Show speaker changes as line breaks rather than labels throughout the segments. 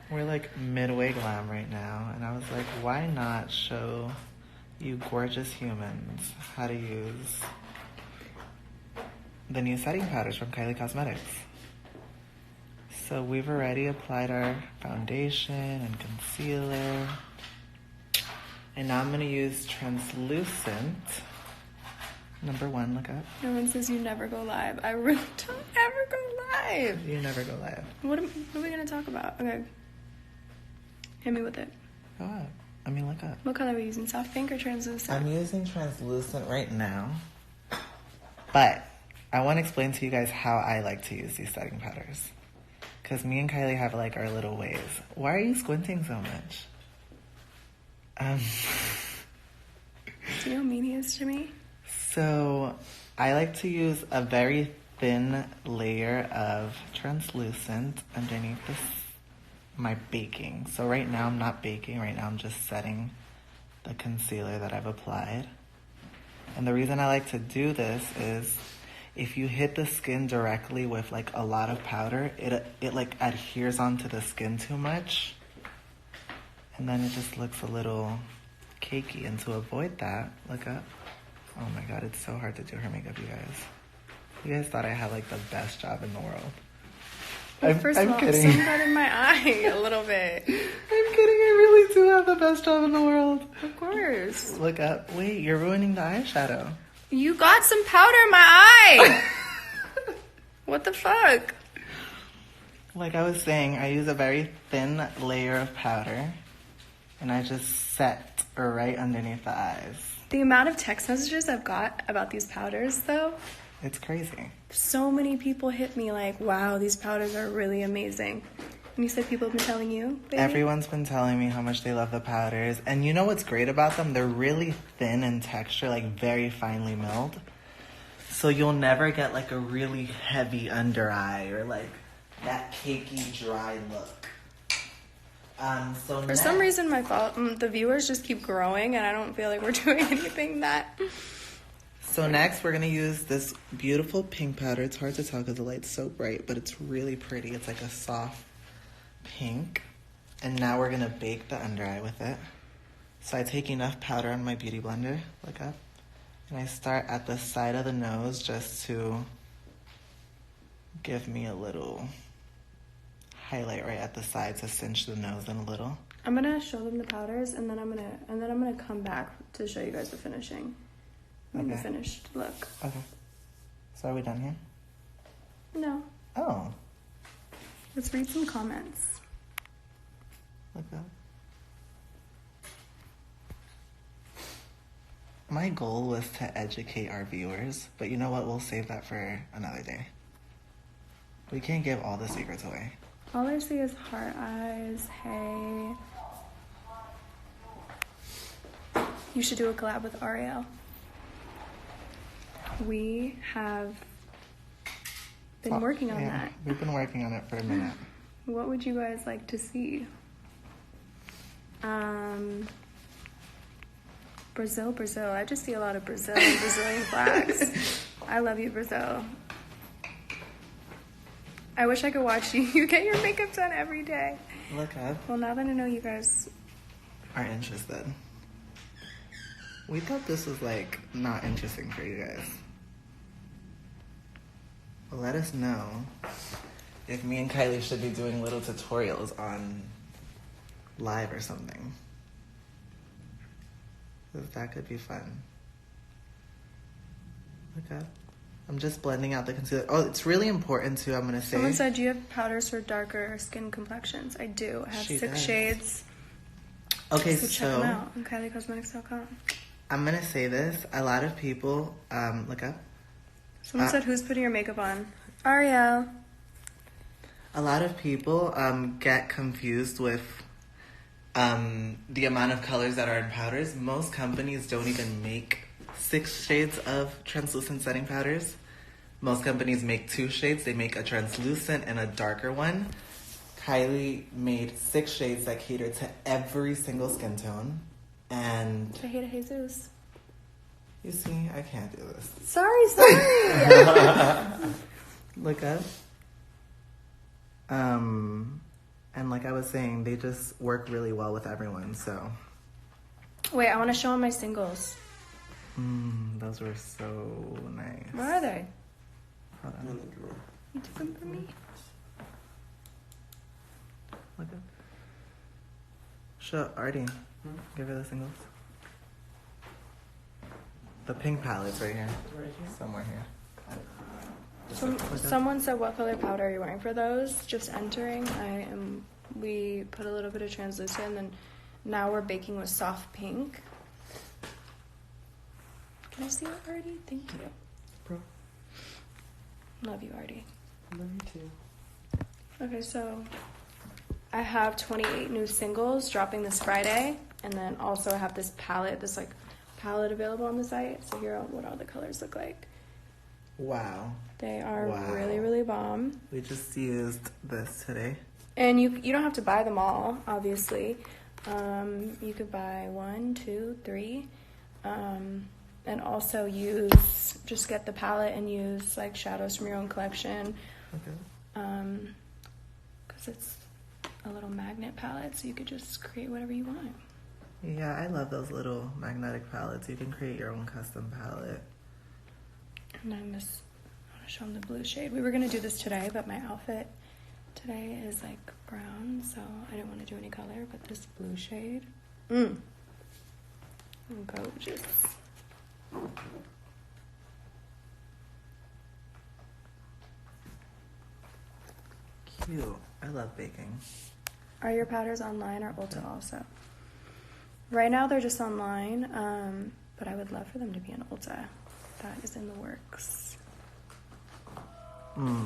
We're like midway glam right now, and I was like, why not show you gorgeous humans how to use the new setting powders from Kylie Cosmetics. So we've already applied our foundation and concealer, and now I'm going to use translucent. Number 1, look up.
No one says you never go live. I really don't ever go live.
You never go live.
What are we going to talk about? Okay. Hit me with it.
Go up. I mean, look up.
What color are we using? Soft pink or translucent?
I'm using translucent right now. But I want to explain to you guys how I like to use these setting powders. Because me and Kylie have like our little ways. Why are you squinting so much?
Do you know how mean he is to me?
So I like to use a very thin layer of translucent underneath my baking. So right now I'm not baking. Right now I'm just setting the concealer that I've applied. And the reason I like to do this is if you hit the skin directly with like a lot of powder, it like adheres onto the skin too much. And then it just looks a little cakey. And to avoid that, look up. Oh my God, it's so hard to do her makeup, you guys. You guys thought I had like the best job in the world.
Well, first of all,
kidding.
some got in my eye a little bit.
I'm kidding, I really do have the best job in the world.
Of course.
Look up. Wait, you're ruining the eyeshadow.
You got some powder in my eye. What the fuck?
Like I was saying, I use a very thin layer of powder, and I just set right underneath the eyes.
The amount of text messages I've got about these powders, though,
It's crazy.
so many people hit me like, wow, these powders are really amazing. And you said people have been telling you, baby?
Everyone's been telling me how much they love the powders. And you know what's great about them? They're really thin in texture, like very finely milled. So you'll never get like a really heavy under eye or like that cakey, dry look.
For some reason, the viewers just keep growing, and I don't feel like we're doing anything that...
So next, we're going to use this beautiful pink powder. It's hard to tell because the light's so bright, but it's really pretty. It's like a soft pink. And now we're going to bake the under eye with it. So I take enough powder on my beauty blender, look up, and I start at the side of the nose just to give me a little highlight right at the side to cinch the nose in a little.
I'm gonna show them the powders, and then I'm gonna come back to show you guys the finishing. And the finished look.
Okay. So are we done here?
No.
Oh.
Let's read some comments.
Look up. My goal was to educate our viewers, but you know what? We'll save that for another day. We can't give all the secrets away.
All I see is heart eyes. Hey. You should do a collab with Ariel. We have been working on that.
We've been working on it for a minute.
What would you guys like to see? Brazil. I just see a lot of Brazil and Brazilian flags. I love you, Brazil. I wish I could watch you get your makeup done every day.
Look up.
Well, now that I know you guys
are interested. We thought this was like not interesting for you guys. But let us know if me and Kylie should be doing little tutorials on live or something. Because that could be fun. Look up. I'm just blending out the concealer. Oh, it's really important too, I'm going to say.
Someone said, do you have powders for darker skin complexions? I do. I have 6 shades.
Okay,
so check them out on KylieCosmetics.com.
I'm going to say this. A lot of people, look up.
Someone said, who's putting your makeup on? Ariel.
A lot of people get confused with the amount of colors that are in powders. Most companies don't even make 6 shades of translucent setting powders. Most companies make 2 shades. They make a translucent and a darker one. Kylie made 6 shades that cater to every single skin tone. And
Tejeda Jesus.
You see, I can't do this.
Sorry.
Look up. And like I was saying, they just work really well with everyone, so.
Wait, I want to show them my singles.
Those were so nice.
Where are they?
Hold on.
In the drawer.
You took them from me?
Look up. Show Artie. Give her the singles. The pink palette's right here.
Right here.
Somewhere here.
Someone said, what color powder are you wearing for those? Just entering. We put a little bit of translucent, and then now we're baking with soft pink. Can I see it, Artie? Thank you.
Bro.
Love you, Artie.
Love you too.
Okay, so I have 28 new singles dropping this Friday, and then also I have this palette, palette available on the site. So here are what all the colors look like.
Wow.
They are
Wow.
really, really bomb.
We just used this today.
And you don't have to buy them all, obviously. You could buy 1, 2, 3. And also just get the palette and use like shadows from your own collection.
Okay.
Because it's a little magnet palette, so you could just create whatever you want.
Yeah, I love those little magnetic palettes. You can create your own custom palette.
And I want to show them the blue shade. We were going to do this today, but my outfit today is like brown, so I didn't want to do any color, but this blue shade. Gorgeous.
Cute. I love baking.
Are your powders online or Ulta also? Right now they're just online, but I would love for them to be in Ulta. That is in the works.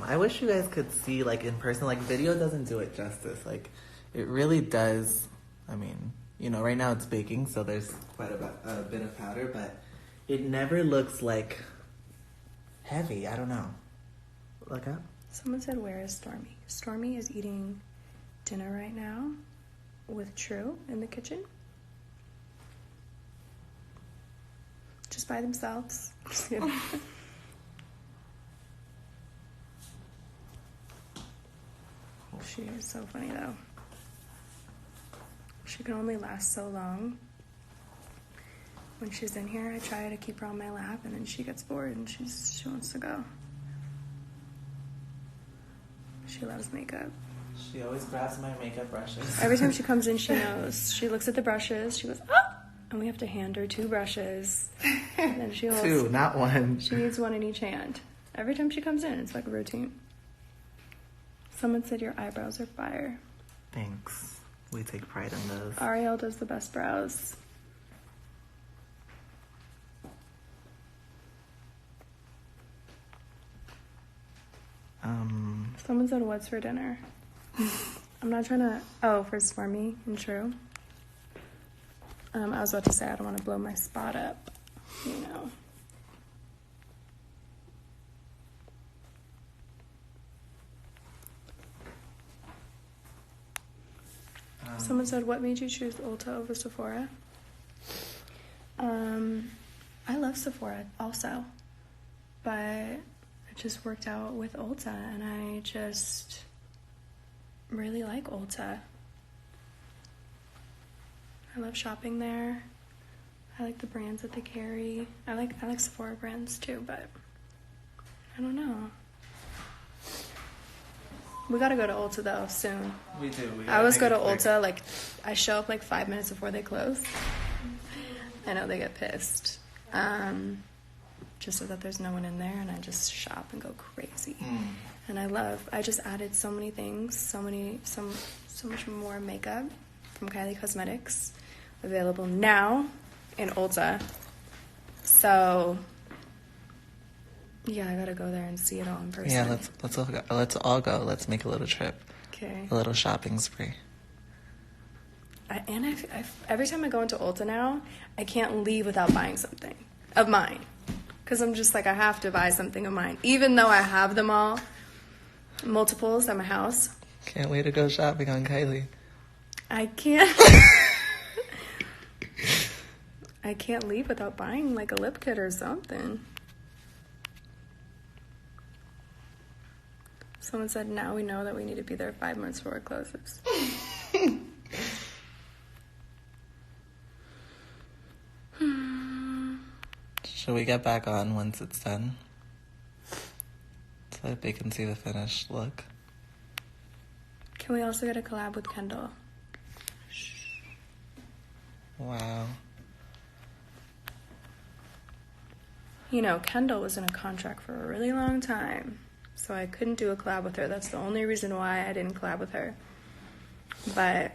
I wish you guys could see like in person. Like video doesn't do it justice. Like it really does. I mean, you know, right now it's baking, so there's quite a bit of powder, but it never looks like heavy. I don't know. Look up.
Someone said, where is Stormy? Stormy is eating dinner right now with True in the kitchen. Just by themselves. Just kidding. She is so funny though. She can only last so long. When she's in here, I try to keep her on my lap, and then she gets bored and she wants to go. She loves makeup.
She always grabs my makeup brushes.
Every time she comes in, she knows. She looks at the brushes. She goes, ah! And we have to hand her 2 brushes. And then she holds
2, not 1.
She needs 1 in each hand. Every time she comes in, it's like a routine. Someone said your eyebrows are fire.
Thanks. We take pride in those.
Ariel does the best brows. Someone said, what's for dinner? I'm not trying to... Oh, for me and True. I was about to say I don't want to blow my spot up, you know. Someone said, what made you choose Ulta over Sephora? I love Sephora also, but it just worked out with Ulta, and I just really like Ulta. I love shopping there. I like the brands that they carry. I like Sephora brands too, but I don't know. We gotta go to Ulta though soon.
We do.
I always go to Ulta, like I show up like 5 minutes before they close. I know they get pissed. Just so that there's no one in there, and I just shop and go crazy. And I just added so many things, so much more makeup from Kylie Cosmetics available now in Ulta. So yeah, I gotta go there and see it all in person.
Yeah, let's all go. Let's make a little trip.
Okay.
A little shopping spree.
Every time I go into Ulta now, I can't leave without buying something of mine. Because I'm just like, I have to buy something of mine. Even though I have them all, multiples at my house.
Can't wait to go shopping on Kylie.
I can't. I can't leave without buying like a lip kit or something. Someone said, now we know that we need to be there 5 minutes before it closes.
Should we get back on once it's done? So that they can see the finished look.
Can we also get a collab with Kendall?
Wow.
You know, Kendall was in a contract for a really long time, so I couldn't do a collab with her. That's the only reason why I didn't collab with her. But,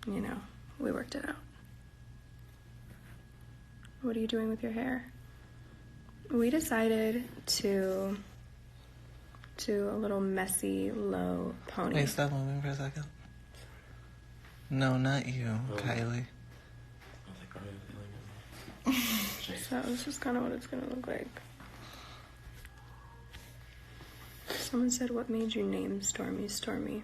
you know, we worked it out. What are you doing with your hair? We decided to do a little messy, low pony.
Wait, stop moving for a second. No, not you, Kylie.
So this is kind of what it's going to look like. Someone said, what made you name Stormy Stormy?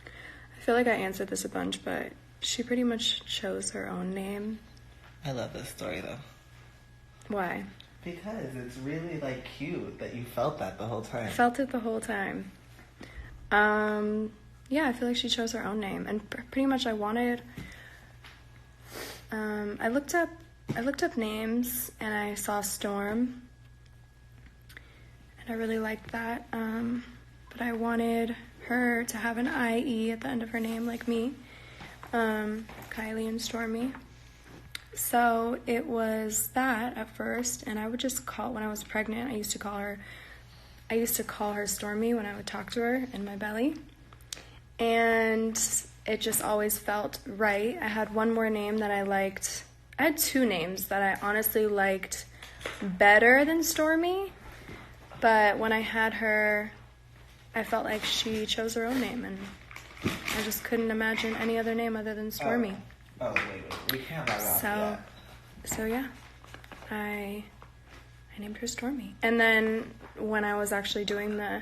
I feel like I answered this a bunch, but she pretty much chose her own name.
I love this story, though.
Why?
Because it's really, like, cute that you felt that the whole time.
I felt it the whole time. Yeah, I feel like she chose her own name. And pretty much I wanted... I looked up names, and I saw Storm. And I really liked that. But I wanted her to have an IE at the end of her name, like me. Kylie and Stormy. So it was that at first, and I would just call, when I was pregnant, I used to call her Stormy when I would talk to her in my belly. And it just always felt right. I had one more name that I liked. I had two names that I honestly liked better than Stormy, but when I had her, I felt like she chose her own name, and I just couldn't imagine any other name other than Stormy.
Oh, wait. We can't let off yet.
So yeah, I named her Stormy. And then when I was actually doing the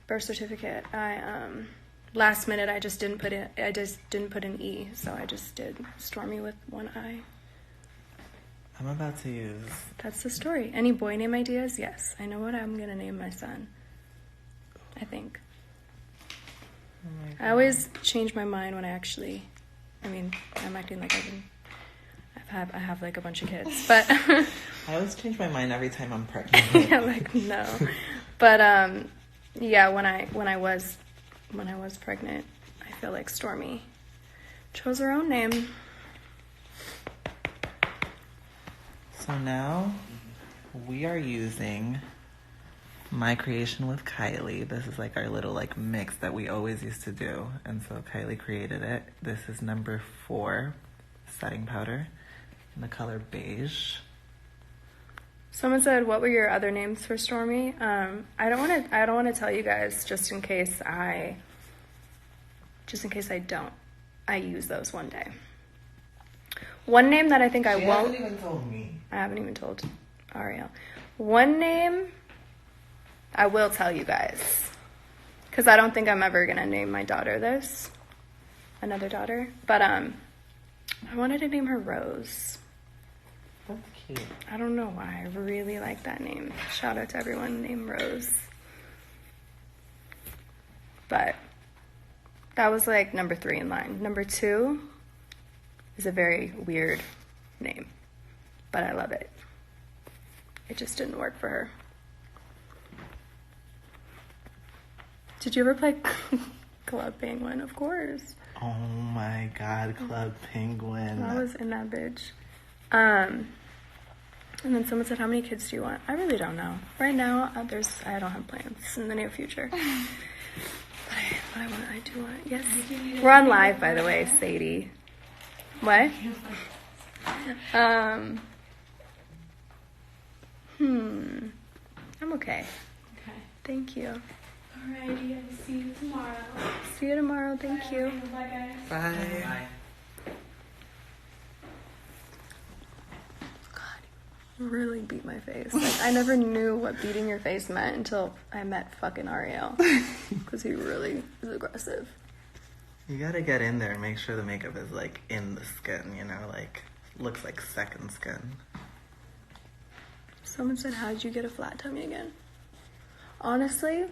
birth certificate, last minute I just didn't put an E, so I just did Stormy with one I.
I'm about to use...
That's the story. Any boy name ideas? Yes. I know what I'm going to name my son. I think.
Oh my God.
I always change my mind when I'm acting like I have like a bunch of kids, but
I always change my mind every time I'm pregnant.
yeah, like no. But yeah, when I was pregnant, I feel like Stormy chose her own name.
So now we are using my creation with Kylie. This is like our little like mix that we always used to do. And so Kylie created it. This is number 4 setting powder in the color beige.
Someone said, "What were your other names for Stormy?" I don't want to tell you guys just in case I don't. I use those one day. One name that I think I won't.
She hasn't even told me.
I haven't even told Ariel. One name I will tell you guys, because I don't think I'm ever gonna name my daughter this, another daughter. But I wanted to name her Rose.
That's cute.
I don't know why. I really like that name. Shout out to everyone named Rose. But that was like number 3 in line. Number 2 is a very weird name, but I love it. It just didn't work for her. Did you ever play Club Penguin? Of course.
Oh my God, Club Penguin.
I was in that bitch. And then someone said, "How many kids do you want?" I really don't know. Right now, I don't have plans in the near future. But I do want. Yes, we're on live, by the way, Sadie. What? I'm okay.
Okay.
Thank you.
Alrighty, I'll see you tomorrow.
See you tomorrow. Thank you.
Bye, guys.
Bye.
Really beat my face. Like, I never knew what beating your face meant until I met fucking Ariel. Because he really is aggressive.
You gotta get in there and make sure the makeup is like in the skin, you know, like looks like second skin.
Someone said, how did you get a flat tummy again? Honestly,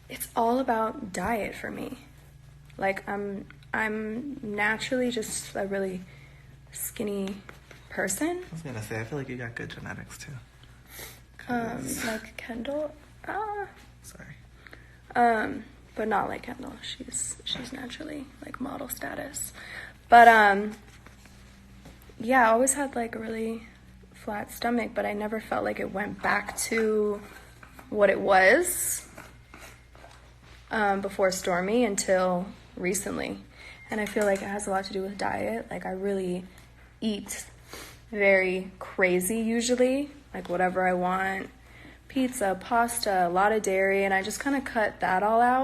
it's all about diet for me. Like, I'm naturally just a really skinny person.
I was gonna say, I feel like you got good genetics too.
Like Kendall.
Sorry.
But not like Kendall. She's naturally like model status. But yeah, I always had like a really flat stomach, but I never felt like it went back to what it was before Stormy until recently. And I feel like it has a lot to do with diet. Like, I really eat very crazy usually, like whatever I want. Pizza, pasta, a lot of dairy, and I just kind of cut that all out.